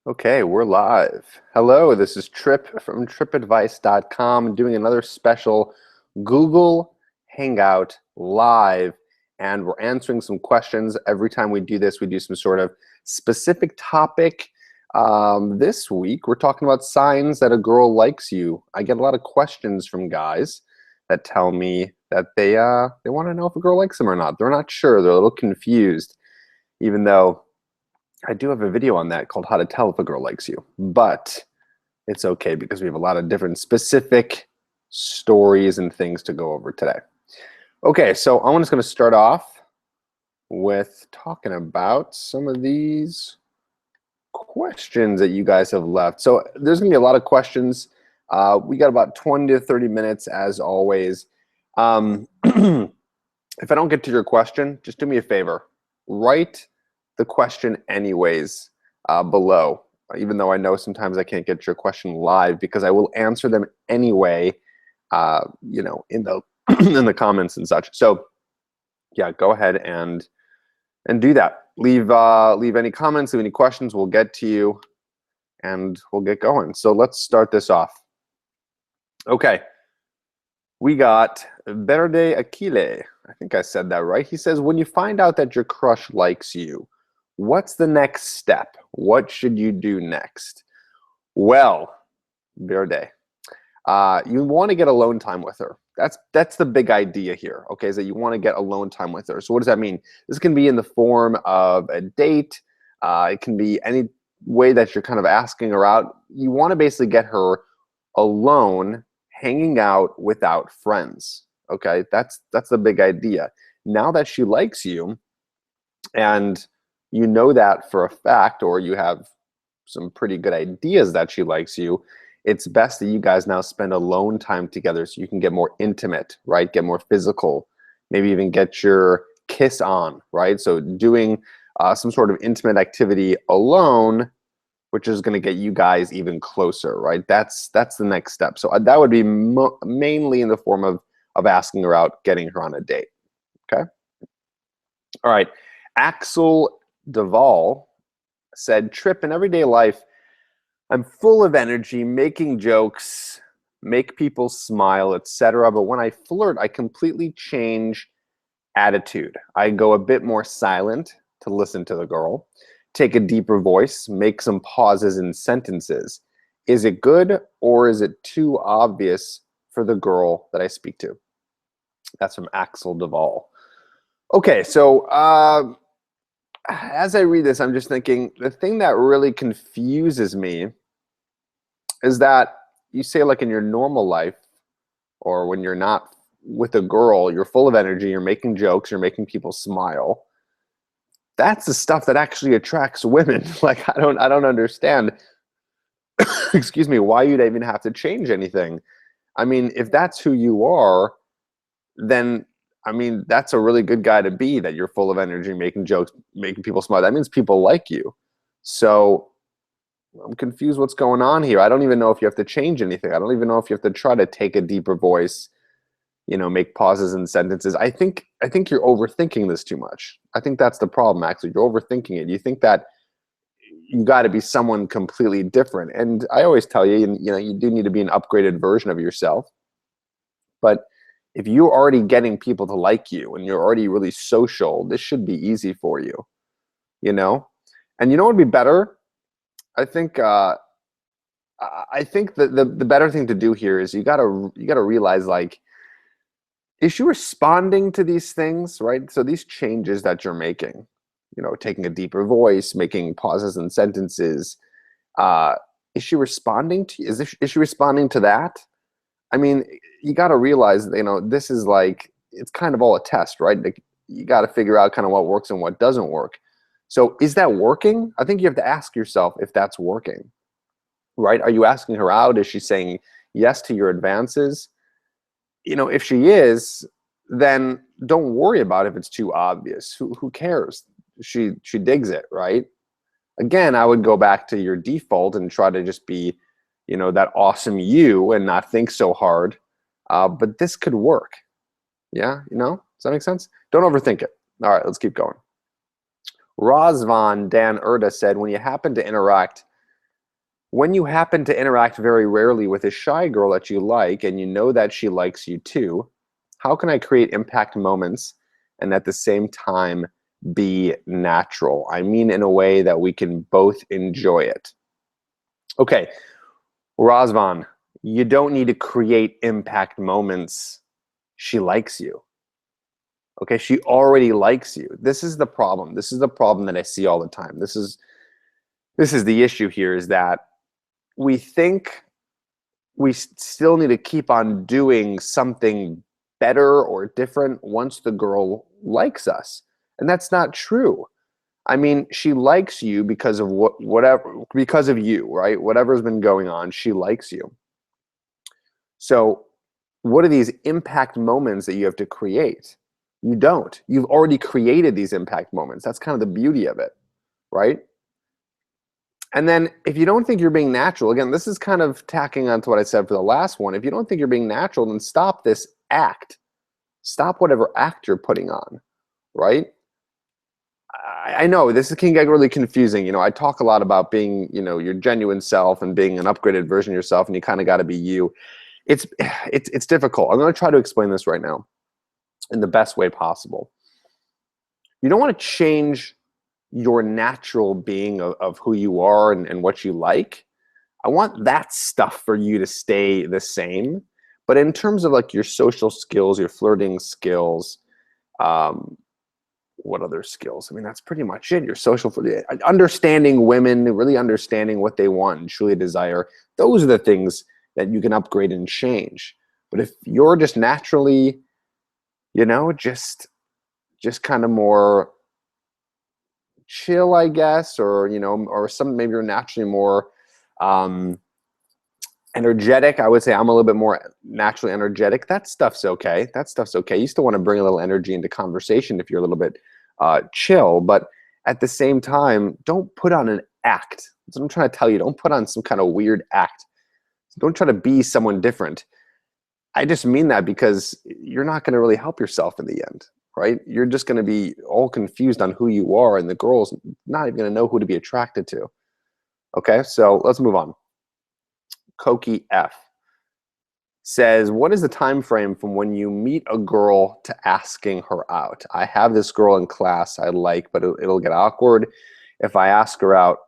Okay, we're live. Hello, this is Trip from tripadvice.com doing another special Google Hangout live, and we're answering some questions. Every time we do this, we do some sort of specific topic. This week, we're talking about signs that a girl likes you. I get a lot of questions from guys that tell me that they want to know if a girl likes them or not. They're not sure. They're a little confused, even though I do have a video on that called How to Tell If a Girl Likes You, but it's okay because we have a lot of different specific stories and things to go over today. Okay, so I'm just going to start off with talking about some of these questions that you guys have left. So there's going to be a lot of questions. We got about 20 to 30 minutes as always. If I don't get to your question, just do me a favor. Write the question anyways below, even though I know sometimes I can't get your question live, because I will answer them anyway, you know, in the in the comments and such. So yeah, go ahead and do that. Leave any comments, leave any questions. We'll get to you and we'll get going. So let's start this off. Okay, we got Verdé Aquile. I think I said that right. He says, when you find out that your crush likes you, what's the next step? What should you do next? Well, Verdé, you want to get alone time with her. That's the big idea here, okay, is that you want to get alone time with her. So what does that mean? This can be in the form of a date. It can be any way that you're kind of asking her out. You want to basically get her alone, hanging out without friends, okay? That's the big idea. Now that she likes you, and you know that for a fact, or you have some pretty good ideas that she likes you, it's best that you guys now spend alone time together so you can get more intimate, right? Get more physical, maybe even get your kiss on, right? So doing some sort of intimate activity alone, which is going to get you guys even closer, right? That's the next step. So that would be mainly in the form of asking her out, getting her on a date, okay? All right, Axel Daval said, Trip, in everyday life, I'm full of energy, making jokes, make people smile, etc. But when I flirt, I completely change attitude. I go a bit more silent to listen to the girl, take a deeper voice, make some pauses in sentences. Is it good, or is it too obvious for the girl that I speak to? That's from Axel Daval. Okay, so as I read this, I'm just thinking the thing that really confuses me is that you say, like, in your normal life, or when you're not with a girl, you're full of energy, you're making jokes, you're making people smile. That's the stuff that actually attracts women. Like, I don't understand, excuse me, why you'd even have to change anything. I mean, if that's who you are, then I mean, that's a really good guy to be, that you're full of energy, making jokes, making people smile. That means people like you. So I'm confused what's going on here. I don't even know if you have to change anything. I don't even know if you have to try to take a deeper voice, you know, make pauses in sentences. I think you're overthinking this too much. I think that's the problem, actually. You're overthinking it. You think that you got to be someone completely different. And I always tell you, you know, you do need to be an upgraded version of yourself. But if you're already getting people to like you and you're already really social, this should be easy for you, you know? And you know what would be better? I think that the better thing to do here is you gotta realize, like, is she responding to these things, right? So these changes that you're making, you know, taking a deeper voice, making pauses in sentences, is she responding to? Is she responding to that? I mean, you got to realize, you know, this is like, it's kind of all a test, right? Like, you got to figure out kind of what works and what doesn't work. So is that working? I think you have to ask yourself if that's working, right? Are you asking her out? Is she saying yes to your advances? You know, if she is, then don't worry about if it's too obvious. Who cares? She digs it, right? Again, I would go back to your default and try to just be, you know, that awesome you and not think so hard. But this could work. Yeah, you know? Does that make sense? Don't overthink it. All right, let's keep going. Razvan-Dan Urda said, when you happen to interact When you happen to interact very rarely with a shy girl that you like and you know that she likes you too, how can I create impact moments and at the same time be natural? I mean in a way that we can both enjoy it. Okay, Razvan, you don't need to create impact moments. She likes you. Okay, she already likes you. This is the problem. This is the problem that I see all the time. This is the issue here, is that we think we still need to keep on doing something better or different once the girl likes us. And that's not true. I mean, she likes you because of because of you, right? Whatever's been going on, she likes you. So what are these impact moments that you have to create? You don't. You've already created these impact moments. That's kind of the beauty of it, right? And then if you don't think you're being natural, again, this is kind of tacking on to what I said for the last one. If you don't think you're being natural, then stop this act. Stop whatever act you're putting on, right? I know this can get really confusing. You know, I talk a lot about being, you know, your genuine self and being an upgraded version of yourself, and you kind of got to be you. It's difficult. I'm going to try to explain this right now in the best way possible. You don't want to change your natural being of who you are and what you like. I want that stuff for you to stay the same. But in terms of like your social skills, your flirting skills, what other skills? I mean, that's pretty much it. Your social, understanding women, really understanding what they want and truly desire. Those are the things that you can upgrade and change. But if you're just naturally, you know, just kind of more chill, I guess, or, you know, or maybe you're naturally more energetic. I would say I'm a little bit more naturally energetic. That stuff's okay. That stuff's okay. You still want to bring a little energy into conversation if you're a little bit chill, but at the same time, don't put on an act. That's what I'm trying to tell you. Don't put on some kind of weird act. Don't try to be someone different. I just mean that because you're not going to really help yourself in the end, right? You're just going to be all confused on who you are, and the girl's not even going to know who to be attracted to. Okay, so let's move on. Koki F says, what is the time frame from when you meet a girl to asking her out? I have this girl in class I like, but it'll get awkward if I ask her out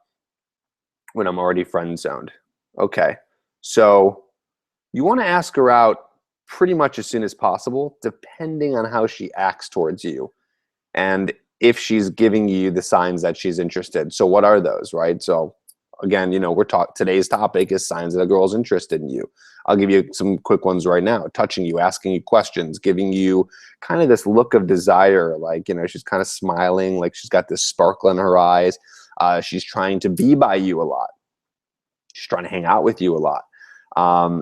when I'm already friend zoned. Okay, so you want to ask her out pretty much as soon as possible, depending on how she acts towards you and if she's giving you the signs that she's interested. So what are those, right? So again, you know, today's topic is signs that a girl's interested in you. I'll give you some quick ones right now. Touching you, asking you questions, giving you kind of this look of desire, like, you know, she's kind of smiling, like she's got this sparkle in her eyes. She's trying to be by you a lot. She's trying to hang out with you a lot.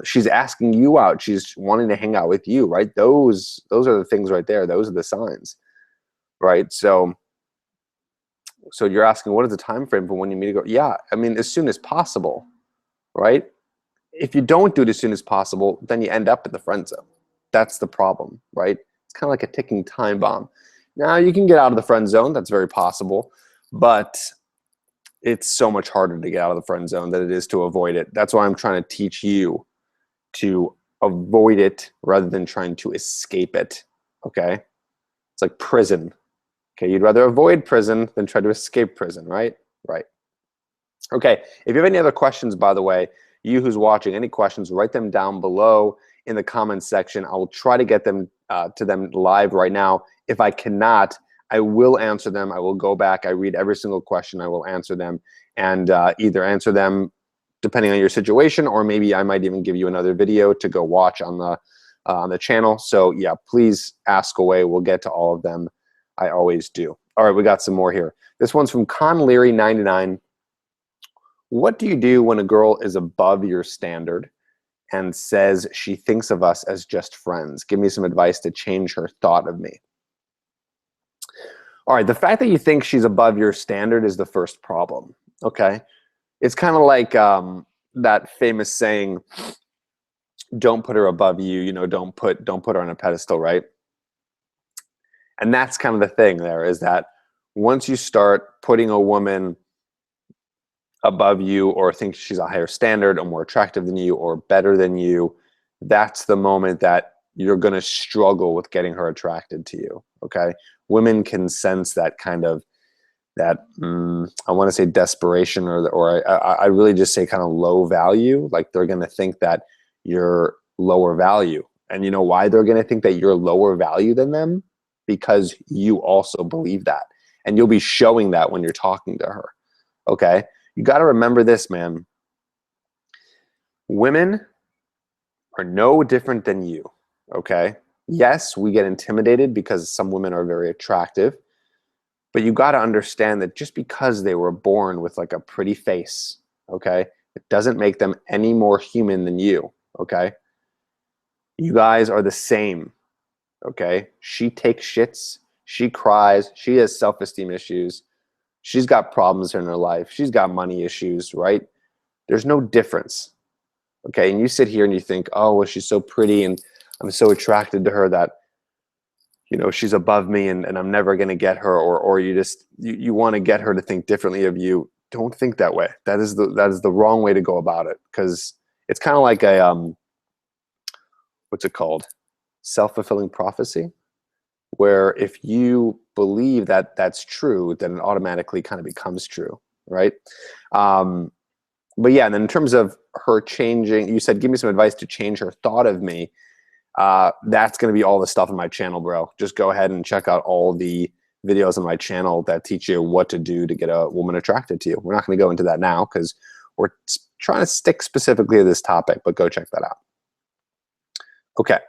She's asking you out. She's wanting to hang out with you, right? Those are the things right there. Those are the signs, right? So you're asking, what is the time frame for when you meet a girl? Yeah, I mean, as soon as possible, right? If you don't do it as soon as possible, then you end up in the friend zone. That's the problem, right? It's kind of like a ticking time bomb. Now, you can get out of the friend zone. That's very possible. But it's so much harder to get out of the friend zone than it is to avoid it. That's why I'm trying to teach you to avoid it rather than trying to escape it, okay? It's like prison. Okay, you'd rather avoid prison than try to escape prison, right? Right. Okay, if you have any other questions, by the way, you who's watching, any questions, write them down below in the comments section. I will try to get them to them live right now. If I cannot, I will answer them. I will go back. I read every single question. I will answer them, and either answer them depending on your situation, or maybe I might even give you another video to go watch on the channel. So yeah, please ask away. We'll get to all of them. I always do. All right, we got some more here. This one's from Conleary99. What do you do when a girl is above your standard and says she thinks of us as just friends? Give me some advice to change her thought of me. All right, the fact that you think she's above your standard is the first problem, okay? It's kind of like that famous saying, don't put her above you, you know, don't put her on a pedestal, right? And that's kind of the thing there, is that once you start putting a woman above you or thinks she's a higher standard or more attractive than you or better than you, that's the moment that you're going to struggle with getting her attracted to you. Okay. Women can sense that kind of that I want to say desperation or I really just say kind of low value. Like they're going to think that you're lower value. And you know why they're going to think that you're lower value than them? Because you also believe that. And you'll be showing that when you're talking to her. Okay? You got to remember this, man. Women are no different than you. Okay? Yes, we get intimidated because some women are very attractive. But you got to understand that just because they were born with like a pretty face, okay, it doesn't make them any more human than you, okay? You guys are the same, okay? She takes shits, she cries, she has self-esteem issues, she's got problems in her life, she's got money issues, right? There's no difference, okay? And you sit here and you think, oh, well, she's so pretty and I'm so attracted to her that you know, she's above me and I'm never going to get her, or you want to get her to think differently of you. Don't think that way. That is the wrong way to go about it, because it's kind of like a what's it called? Self-fulfilling prophecy, where if you believe that that's true, then it automatically kind of becomes true, right? But yeah, and then in terms of her changing, you said give me some advice to change her thought of me. That's going to be all the stuff on my channel, bro. Just go ahead and check out all the videos on my channel that teach you what to do to get a woman attracted to you. We're not going to go into that now because we're trying to stick specifically to this topic, but go check that out. Okay.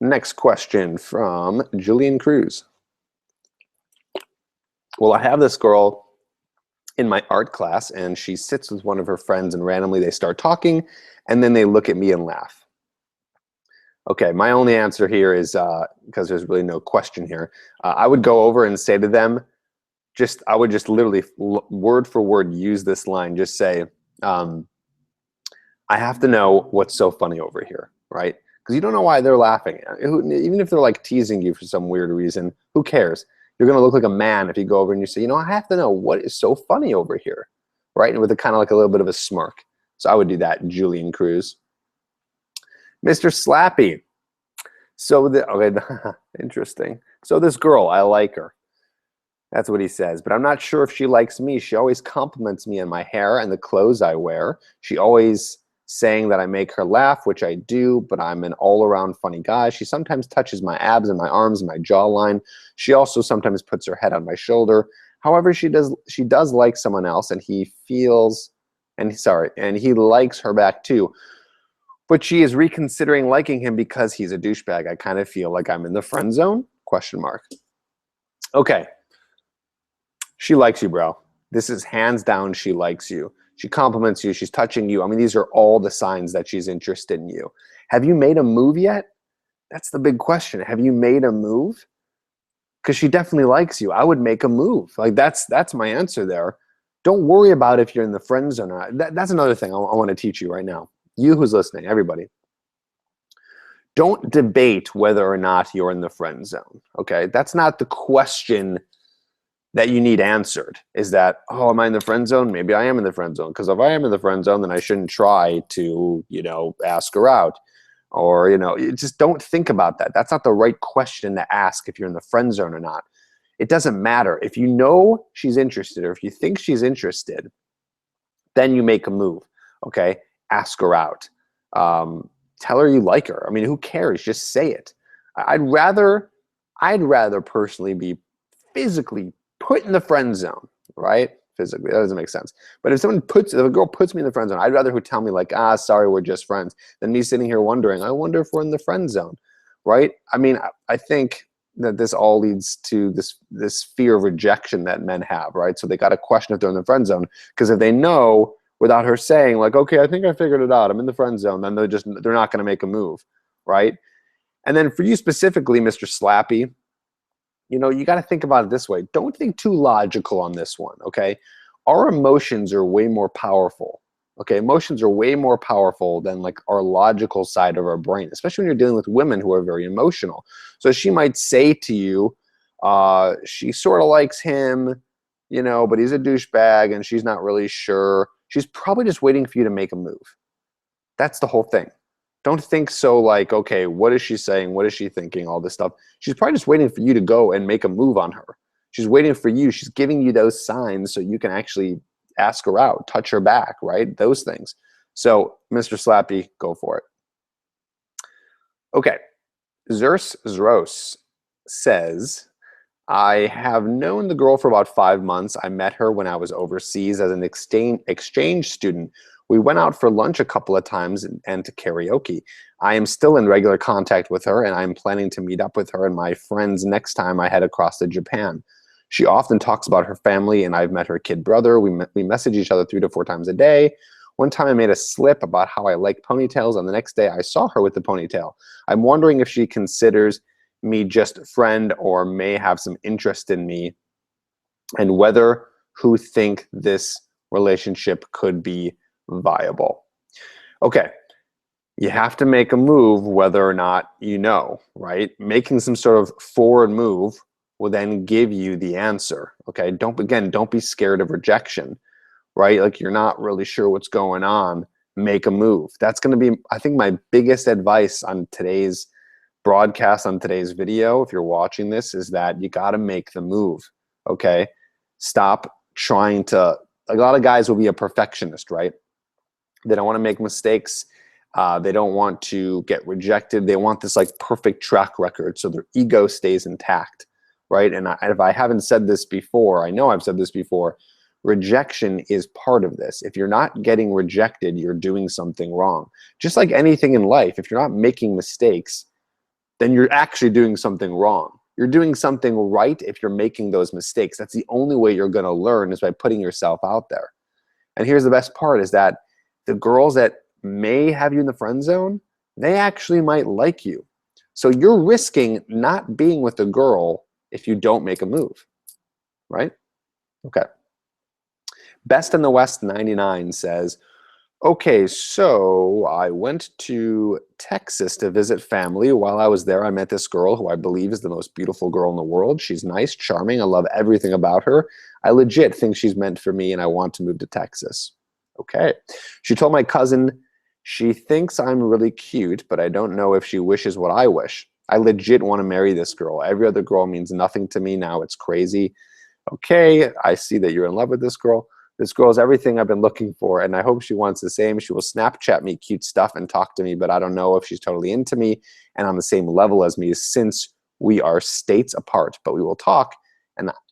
Next question from Julian Cruz. Well, I have this girl in my art class and she sits with one of her friends and randomly they start talking and then they look at me and laugh. Okay, my only answer here is, because there's really no question here, I would go over and say to them, I would just literally word for word use this line, just say, I have to know what's so funny over here, right? Because you don't know why they're laughing. Even if they're like teasing you for some weird reason, who cares? You're going to look like a man if you go over and you say, you know, I have to know what is so funny over here, right? And with a kind of like a little bit of a smirk. So I would do that, Julian Cruz. MrSlappy. So okay, interesting. So this girl, I like her. That's what he says. But I'm not sure if she likes me. She always compliments me on my hair and the clothes I wear. She always saying that I make her laugh, which I do, but I'm an all-around funny guy. She sometimes touches my abs and my arms and my jawline. She also sometimes puts her head on my shoulder. However, she does like someone else, and he likes her back too. But she is reconsidering liking him because he's a douchebag. I kind of feel like I'm in the friend zone? Question mark. Okay. She likes you, bro. This is hands down, she likes you. She compliments you. She's touching you. I mean, these are all the signs that she's interested in you. Have you made a move yet? That's the big question. Have you made a move? Because she definitely likes you. I would make a move. Like that's my answer there. Don't worry about if you're in the friend zone or not. That's another thing I want to teach you right now. You who's listening, everybody, don't debate whether or not you're in the friend zone, okay? That's not the question that you need answered, is that, oh, am I in the friend zone? Maybe I am in the friend zone, because if I am in the friend zone, then I shouldn't try to, you know, ask her out. Or, you know, you just don't think about that. That's not the right question to ask if you're in the friend zone or not. It doesn't matter. If you know she's interested or if you think she's interested, then you make a move, okay? Ask her out. Tell her you like her. I mean, who cares? Just say it. I'd rather personally be physically put in the friend zone, right? Physically, that doesn't make sense. But if a girl puts me in the friend zone, I'd rather her tell me like, sorry, we're just friends, than me sitting here wondering, I wonder if we're in the friend zone, right? I mean, I think that this all leads to this fear of rejection that men have, right? So they got to question if they're in the friend zone, because if they know without her saying like, okay, I think I figured it out, I'm in the friend zone, then they're not going to make a move, right? And then for you specifically, MrSlappy, you know, you got to think about it this way. Don't think too logical on this one, okay? Our emotions are way more powerful, okay? Emotions are way more powerful than like our logical side of our brain, especially when you're dealing with women who are very emotional. So she might say to you, she sort of likes him, you know, but he's a douchebag and she's not really sure. She's probably just waiting for you to make a move. That's the whole thing. Don't think so like, okay, what is she saying? What is she thinking? All this stuff. She's probably just waiting for you to go and make a move on her. She's waiting for you. She's giving you those signs so you can actually ask her out, touch her back, right? Those things. So, MrSlappy, go for it. Okay. Xerse Xros says, I have known the girl for about 5 months. I met her when I was overseas as an exchange student. We went out for lunch a couple of times and to karaoke. I am still in regular contact with her, and I'm planning to meet up with her and my friends next time I head across to Japan. She often talks about her family, and I've met her kid brother. We message each other 3 to 4 times a day. One time I made a slip about how I like ponytails, and the next day I saw her with the ponytail. I'm wondering if she considers me just a friend or may have some interest in me, and whether who think this relationship could be viable. Okay, you have to make a move whether or not you know, right? Making some sort of forward move will then give you the answer. Okay, don't be scared of rejection, right? Like you're not really sure what's going on. Make a move. That's going to be, I think, my biggest advice on today's broadcast, on today's video, if you're watching this, is that you got to make the move. Okay, stop trying to. A lot of guys will be a perfectionist, right? They don't want to make mistakes. They don't want to get rejected. They want this like perfect track record so their ego stays intact, right? And if I haven't said this before, I know I've said this before, rejection is part of this. If you're not getting rejected, you're doing something wrong. Just like anything in life, if you're not making mistakes, then you're actually doing something wrong. You're doing something right if you're making those mistakes. That's the only way you're going to learn, is by putting yourself out there. And here's the best part, is that the girls that may have you in the friend zone, they actually might like you. So you're risking not being with a girl if you don't make a move, right? Okay. Best in the West 99 says, okay, so I went to Texas to visit family. While I was there, I met this girl who I believe is the most beautiful girl in the world. She's nice, charming. I love everything about her. I legit think she's meant for me, and I want to move to Texas. Okay. She told my cousin she thinks I'm really cute, but I don't know if she wishes what I wish. I legit want to marry this girl. Every other girl means nothing to me now. It's crazy. Okay, I see that you're in love with this girl. This girl is everything I've been looking for, and I hope she wants the same. She will Snapchat me cute stuff and talk to me, but I don't know if she's totally into me and on the same level as me, since we are states apart. But we will talk,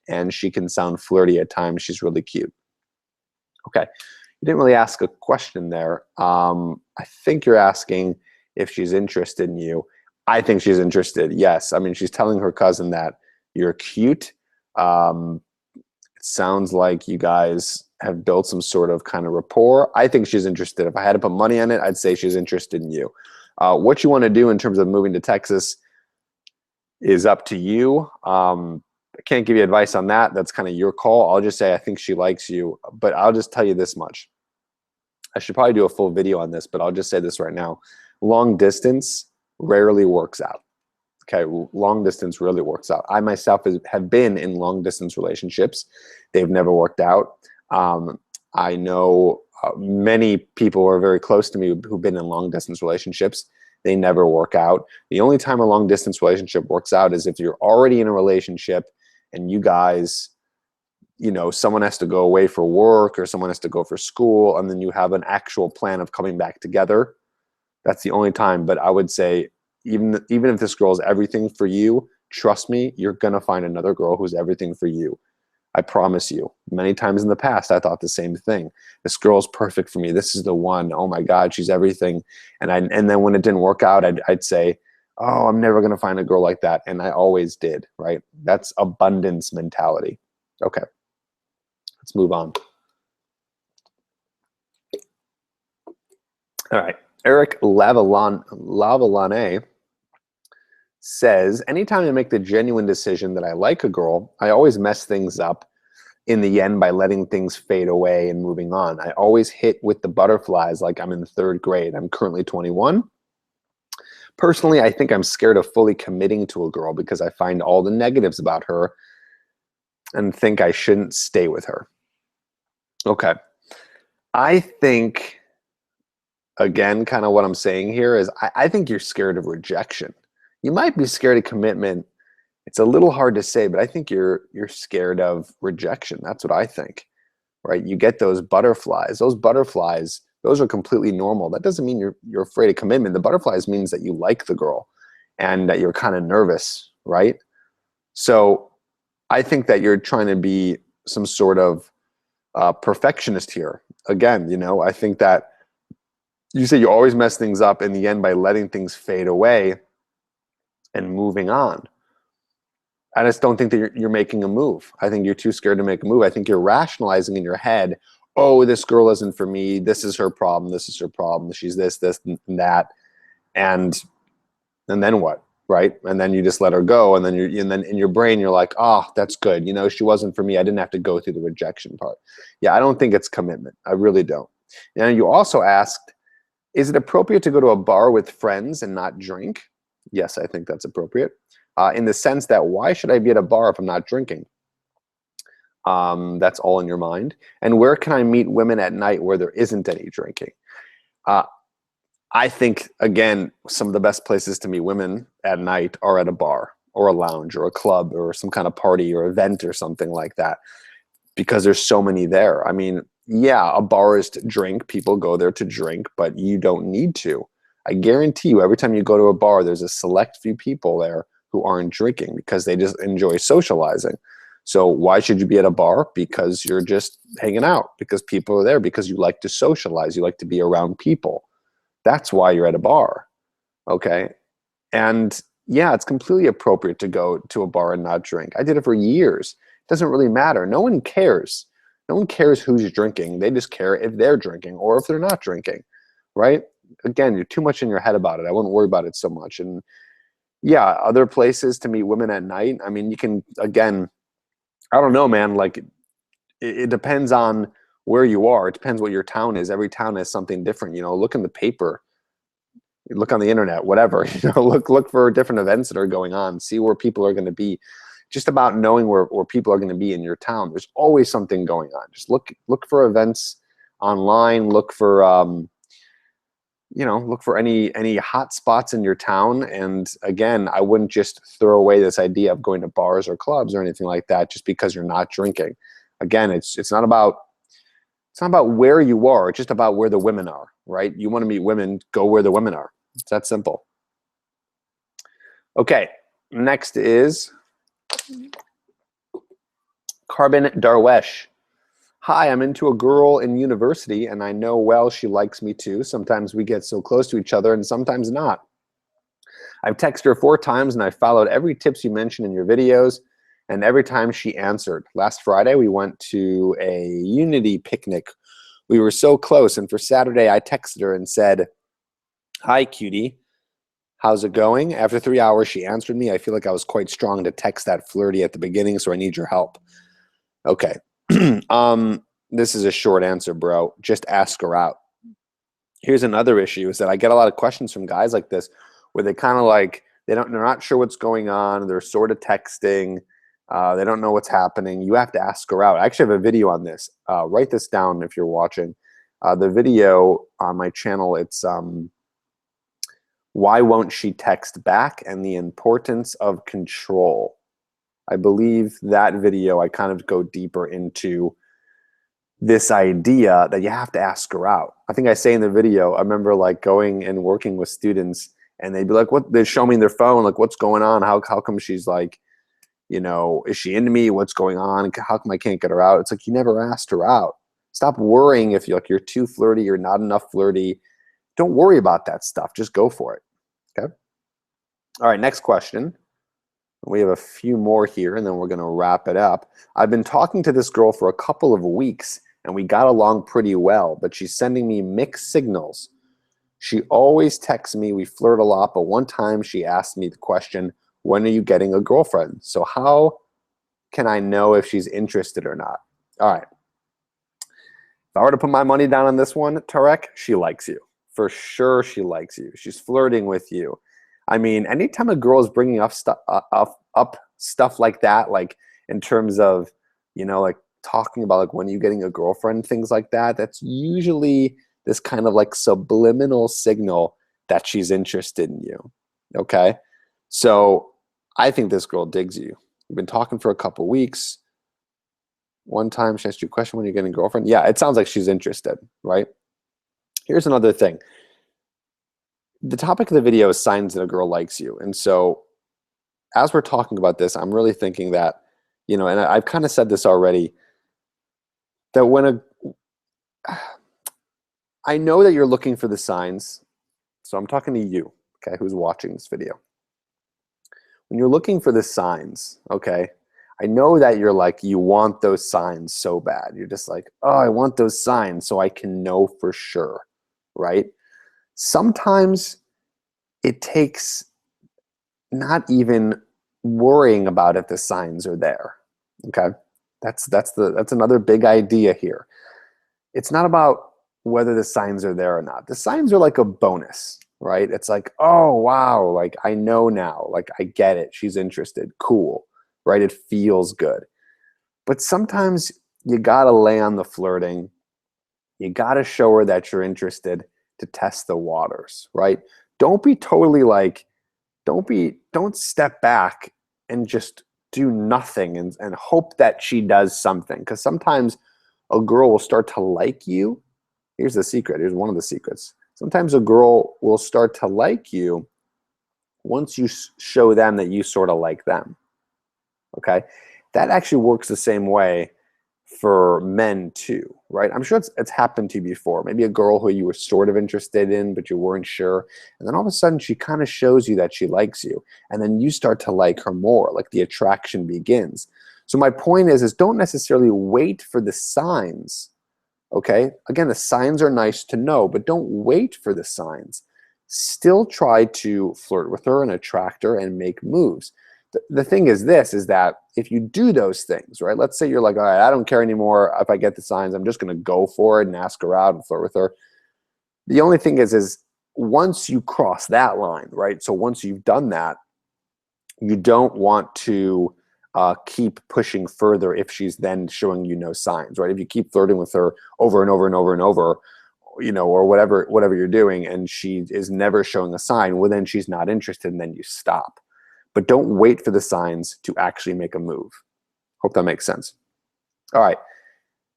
and she can sound flirty at times. She's really cute. Okay. You didn't really ask a question there. I think you're asking if she's interested in you. I think she's interested, yes. I mean, she's telling her cousin that you're cute. It sounds like you guys have built some sort of kind of rapport. I think she's interested. If I had to put money on it, I'd say she's interested in you. What you want to do in terms of moving to Texas is up to you. I can't give you advice on that. That's kind of your call. I'll just say I think she likes you, but I'll just tell you this much. I should probably do a full video on this, but I'll just say this right now. Long distance rarely works out. Okay, long distance really works out. I myself have been in long distance relationships. They've never worked out. I know many people who are very close to me who've been in long distance relationships. They never work out. The only time a long distance relationship works out is if you're already in a relationship and you guys, you know, someone has to go away for work or someone has to go for school, and then you have an actual plan of coming back together. That's the only time. But I would say, even if this girl is everything for you, trust me, you're going to find another girl who's everything for you. I promise you. Many times in the past, I thought the same thing. This girl's perfect for me. This is the one. Oh my God, she's everything. And then when it didn't work out, I'd say, oh, I'm never going to find a girl like that. And I always did, right? That's abundance mentality. Okay, let's move on. All right, Eric Lavelanet says, anytime I make the genuine decision that I like a girl, I always mess things up in the end by letting things fade away and moving on. I always hit with the butterflies like I'm in 3rd grade. I'm currently 21. Personally, I think I'm scared of fully committing to a girl because I find all the negatives about her and think I shouldn't stay with her. Okay. I think, again, kind of what I'm saying here is I think you're scared of rejection. You might be scared of commitment. It's a little hard to say, but I think you're scared of rejection. That's what I think, right? You get those butterflies. Those butterflies, those are completely normal. That doesn't mean you're afraid of commitment. The butterflies means that you like the girl and that you're kind of nervous, right? So I think that you're trying to be some sort of perfectionist here. Again, you know, I think that you say you always mess things up in the end by letting things fade away and moving on. I just don't think that you're making a move. I think you're too scared to make a move. I think you're rationalizing in your head, oh, this girl isn't for me. This is her problem. This is her problem. She's this, and that. And then what, right? And then you just let her go. And then in your brain, you're like, oh, that's good. You know, she wasn't for me. I didn't have to go through the rejection part. Yeah, I don't think it's commitment. I really don't. And you also asked, is it appropriate to go to a bar with friends and not drink? Yes, I think that's appropriate. In the sense that, why should I be at a bar if I'm not drinking? That's all in your mind. And where can I meet women at night where there isn't any drinking? I think, again, some of the best places to meet women at night are at a bar or a lounge or a club or some kind of party or event or something like that, because there's so many there. I mean, yeah, a bar is to drink. People go there to drink, but you don't need to. I guarantee you, every time you go to a bar, there's a select few people there who aren't drinking because they just enjoy socializing. So why should you be at a bar? Because you're just hanging out, because people are there, because you like to socialize, you like to be around people. That's why you're at a bar, okay? And yeah, it's completely appropriate to go to a bar and not drink. I did it for years. It doesn't really matter. No one cares. No one cares who's drinking. They just care if they're drinking or if they're not drinking, right? Again, you're too much in your head about it. I wouldn't worry about it so much. And yeah, other places to meet women at night. I mean, you can, again, I don't know, man. Like, it depends on where you are. It depends what your town is. Every town has something different. You know, look in the paper, look on the internet, whatever. You know, look for different events that are going on. See where people are going to be. Just about knowing where people are going to be in your town. There's always something going on. Just look for events online. Look for you know, look for any hot spots in your town. And again, I wouldn't just throw away this idea of going to bars or clubs or anything like that just because you're not drinking. Again, it's not about where you are. It's just about where the women are, right? You want to meet women, go where the women are. It's that simple. Okay, next is Carbon Darwesh. Hi, I'm into a girl in university, and I know well she likes me too. Sometimes we get so close to each other, and sometimes not. I've texted her 4 times, and I followed every tips you mentioned in your videos, and every time she answered. Last Friday, we went to a Unity picnic. We were so close, and for Saturday, I texted her and said, "Hi, cutie. How's it going?" After 3 hours, she answered me. I feel like I was quite strong to text that flirty at the beginning, so I need your help. Okay. This is a short answer, bro. Just ask her out. Here's another issue, is that I get a lot of questions from guys like this where they kind of like, they're not sure what's going on. They're sort of texting. They don't know what's happening. You have to ask her out. I actually have a video on this. Write this down if you're watching. The video on my channel, it's why won't she text back and the importance of control. I believe that video, I kind of go deeper into this idea that you have to ask her out. I think I say in the video, I remember like going and working with students and they'd be like, what, they'd show me their phone, like, what's going on? How come she's like, you know, is she into me? What's going on? How come I can't get her out? It's like, you never asked her out. Stop worrying if you're too flirty, you're not enough flirty. Don't worry about that stuff. Just go for it. Okay. All right. Next question. We have a few more here, and then we're going to wrap it up. I've been talking to this girl for a couple of weeks, and we got along pretty well, but she's sending me mixed signals. She always texts me. We flirt a lot, but one time she asked me the question, when are you getting a girlfriend? So how can I know if she's interested or not? All right. If I were to put my money down on this one, Tarek, she likes you. For sure she likes you. She's flirting with you. I mean, anytime a girl is bringing up stuff like that, like in terms of you know, like talking about like when you're getting a girlfriend, things like that, that's usually this kind of like subliminal signal that she's interested in you. Okay? So I think this girl digs you. You've been talking for a couple weeks. One time she asked you a question when you're getting a girlfriend. Yeah, it sounds like she's interested, right? Here's another thing. The topic of the video is signs that a girl likes you. And so as we're talking about this, I'm really thinking that, you know, and I've kind of said this already, that when I know that you're looking for the signs. So I'm talking to you, okay, who's watching this video. When you're looking for the signs, okay, I know that you're like, you want those signs so bad. You're just like, oh, I want those signs so I can know for sure, right? Sometimes it takes not even worrying about if the signs are there, okay? That's another big idea here. It's not about whether the signs are there or not. The signs are like a bonus, right? It's like, oh, wow, like I know now, like I get it. She's interested, cool, right? It feels good. But sometimes you gotta lay on the flirting. You gotta show her that you're interested to test the waters, right? Don't be totally like, don't step back and just do nothing and hope that she does something. Because sometimes a girl will start to like you. Here's the secret. Here's one of the secrets. Sometimes a girl will start to like you once you show them that you sort of like them. Okay? That actually works the same way for men too, right? I'm sure it's happened to you before. Maybe a girl who you were sort of interested in, but you weren't sure. And then all of a sudden she kind of shows you that she likes you. And then you start to like her more, like the attraction begins. So my point is don't necessarily wait for the signs. Okay, again, the signs are nice to know, but don't wait for the signs. Still try to flirt with her and attract her and make moves. The thing is this, is that if you do those things, right, let's say you're like, all right, I don't care anymore if I get the signs, I'm just going to go for it and ask her out and flirt with her. The only thing is once you cross that line, right, so once you've done that, you don't want to keep pushing further if she's then showing you no signs, right? If you keep flirting with her over and over and over and over, you know, or whatever you're doing, and she is never showing a sign, well, then she's not interested, and then you stop. But don't wait for the signs to actually make a move. Hope that makes sense. All right,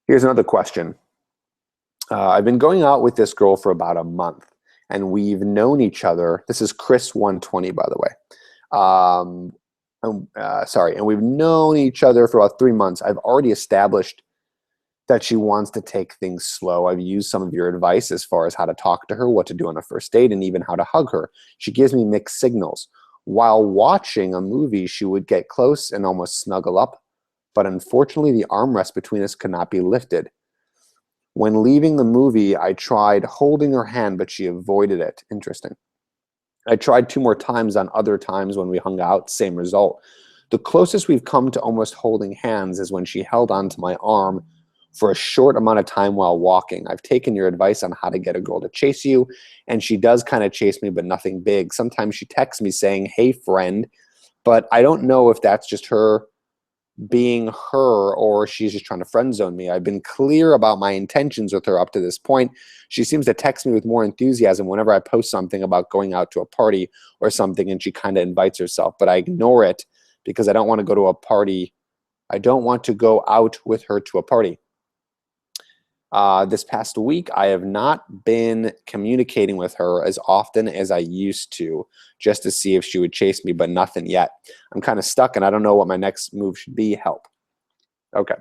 here's another question. I've been going out with this girl for about a month, and we've known each other. This is Chris 120, by the way. And we've known each other for about 3 months. I've already established that she wants to take things slow. I've used some of your advice as far as how to talk to her, what to do on a first date, and even how to hug her. She gives me mixed signals. While watching a movie, she would get close and almost snuggle up, but unfortunately the armrest between us could not be lifted. When leaving the movie, I tried holding her hand, but she avoided it. Interesting. I tried 2 more times on other times when we hung out, same result. The closest we've come to almost holding hands is when she held onto my arm for a short amount of time while walking. I've taken your advice on how to get a girl to chase you, and she does kind of chase me, but nothing big. Sometimes she texts me saying, hey, friend, but I don't know if that's just her being her or she's just trying to friend zone me. I've been clear about my intentions with her up to this point. She seems to text me with more enthusiasm whenever I post something about going out to a party or something, and she kind of invites herself, but I ignore it because I don't want to go to a party. I don't want to go out with her to a party. This past week, I have not been communicating with her as often as I used to, just to see if she would chase me, but nothing yet. I'm kind of stuck, and I don't know what my next move should be. Help. Okay.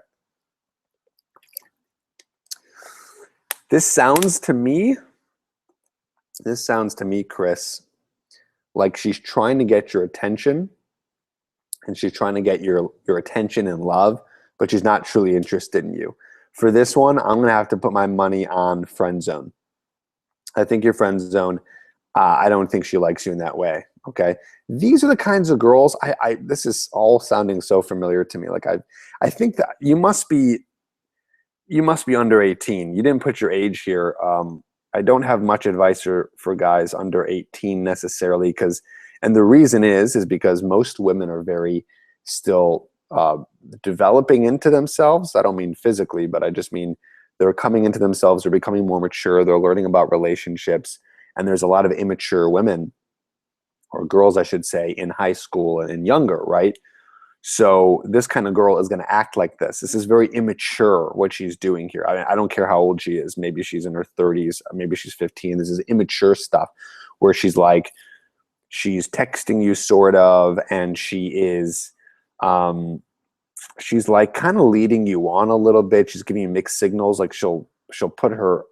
This sounds to me, Chris, like she's trying to get your attention, and she's trying to get your attention and love, but she's not truly interested in you. For this one, I'm going to have to put my money on friend zone. I think you're friend zone. I don't think she likes you in that way. Okay. These are the kinds of girls, this is all sounding so familiar to me. Like I think that you must be under 18. You didn't put your age here. I don't have much advice for guys under 18 necessarily, and the reason is because most women are very still developing into themselves. I don't mean physically, but I just mean they're coming into themselves. They're becoming more mature. They're learning about relationships. And there's a lot of immature women, or girls, I should say, in high school and younger, right? So this kind of girl is going to act like this. This is very immature, what she's doing here. I don't care how old she is. Maybe she's in her 30s. Maybe she's 15. This is immature stuff where she's like, she's texting you sort of, and she's like kind of leading you on a little bit. She's giving you mixed signals. Like she'll put her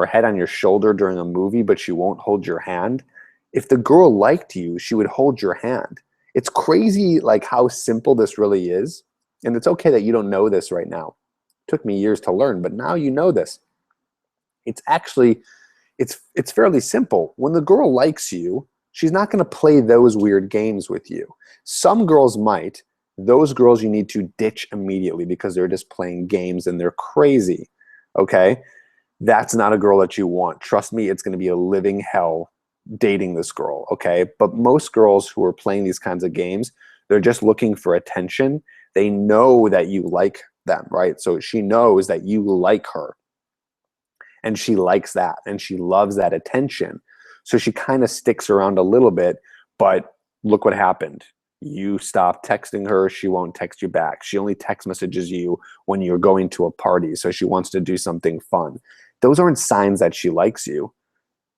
head on your shoulder during a movie, but she won't hold your hand. If the girl liked you, she would hold your hand. It's crazy like how simple this really is. And it's okay that you don't know this right now. It took me years to learn, but now you know this. It's actually, it's fairly simple. When the girl likes you, she's not going to play those weird games with you. Some girls might. Those girls you need to ditch immediately because they're just playing games and they're crazy. Okay? That's not a girl that you want. Trust me, it's going to be a living hell dating this girl, okay? But most girls who are playing these kinds of games, they're just looking for attention. They know that you like them, right? So she knows that you like her. And she likes that. And she loves that attention. So she kind of sticks around a little bit. But look what happened. You stop texting her. She won't text you back. She only text messages you when you're going to a party. So she wants to do something fun. Those aren't signs that she likes you.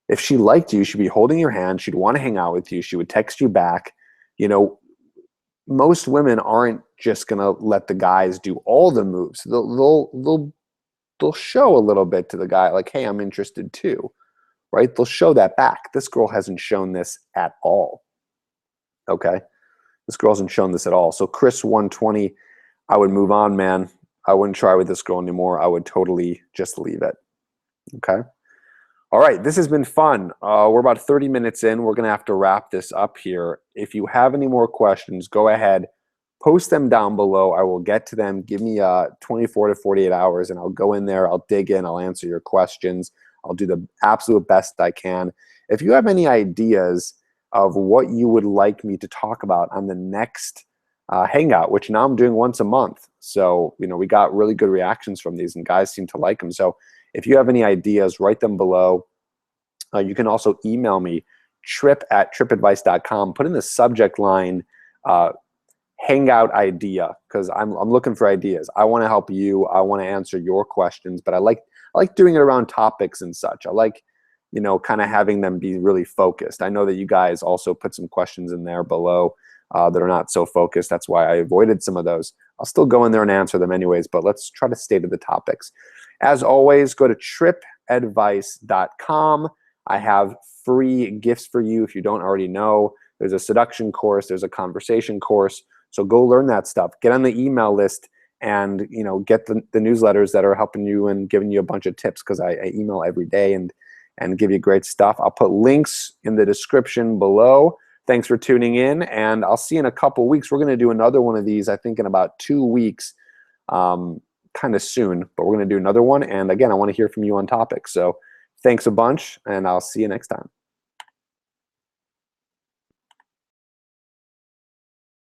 If she liked you, she'd be holding your hand. She'd want to hang out with you. She would text you back. You know, most women aren't just going to let the guys do all the moves. They'll show a little bit to the guy like, hey, I'm interested too, right? They'll show that back. This girl hasn't shown this at all, okay? This girl hasn't shown this at all. So Chris 120, I would move on, man. I wouldn't try with this girl anymore. I would totally just leave it, okay? All right, this has been fun. We're about 30 minutes in. We're going to have to wrap this up here. If you have any more questions, go ahead, post them down below. I will get to them. Give me 24 to 48 hours, and I'll go in there. I'll dig in. I'll answer your questions. I'll do the absolute best I can. If you have any ideas of what you would like me to talk about on the next Hangout, which now I'm doing once a month. So, you know, we got really good reactions from these, and guys seem to like them. So if you have any ideas, write them below. You can also email me, trip@tripadvice.com. Put in the subject line, Hangout idea, because I'm looking for ideas. I want to help you. I want to answer your questions, but I like doing it around topics and such. I like, you know, kind of having them be really focused. I know that you guys also put some questions in there below that are not so focused. That's why I avoided some of those. I'll still go in there and answer them anyways, but let's try to stay to the topics. As always, go to tripadvice.com. I have free gifts for you if you don't already know. There's a seduction course. There's a conversation course. So go learn that stuff. Get on the email list and, you know, get the newsletters that are helping you and giving you a bunch of tips, because I email every day and give you great stuff. I'll put links in the description below. Thanks for tuning in, and I'll see you in a couple weeks. We're going to do another one of these, I think, in about 2 weeks. Kind of soon, but we're going to do another one. And again, I want to hear from you on topics. So thanks a bunch, and I'll see you next time.